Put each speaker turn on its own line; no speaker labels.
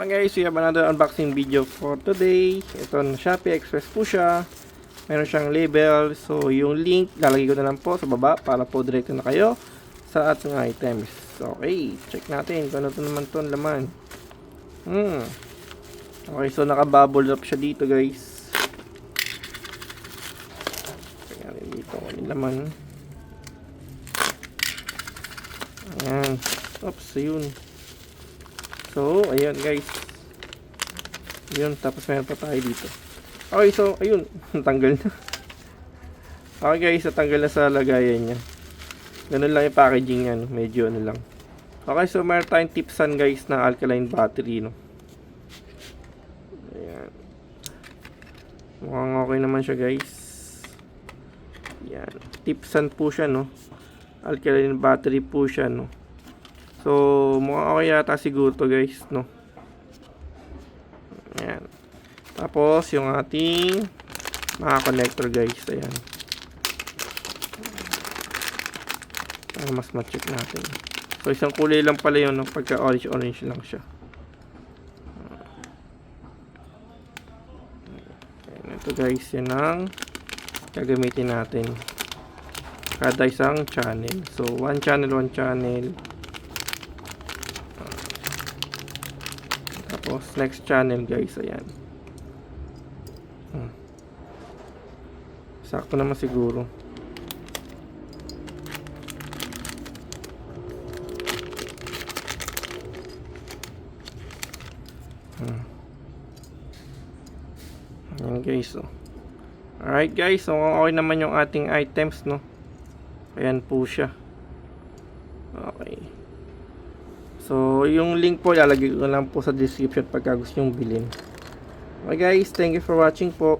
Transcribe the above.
Okay guys, we have another unboxing video for today. Ito na Shopee Express po siya. Meron siyang label. So yung link lalagay ko na lang po sa baba para po direkto na kayo sa ating items. Okay, check natin kung ano to naman to ang laman. Okay, so naka-bubble wrap siya dito guys. Tingnan dito yung laman. Ayan. Oops, ayun. So, ayun guys. Ayun, tapos meron pa tayo dito. Okay, so, ayun. Natanggal na. Okay guys, natanggal na sa lagayan niya. Ganun lang yung packaging niya, no? Medyo ano lang. Okay, so meron tayong tipsan guys na alkaline battery, no? Ayan. Mukhang okay naman siya guys. Ayan. Tipsan po siya, no? Alkaline battery po siya, no? So, mukhang okay yata siguro to guys, no? Ayan. Tapos, yung ating mga connector guys. Ayan. Para mas ma-check natin. So, isang kulay lang pala yun, no? Pagka orange lang siya. Ayan. Ito guys, yun ang gagamitin natin. Kada isang channel. So, one channel. Tapos, next channel guys, ayan. Sakto naman siguro. Ayan guys, oh. Alright guys, so okay naman yung ating items, no? Ayan po siya. Okay. So, yung link po lalagay ko lang po sa description pagka gusto nyong bilhin. Okay guys, thank you for watching po.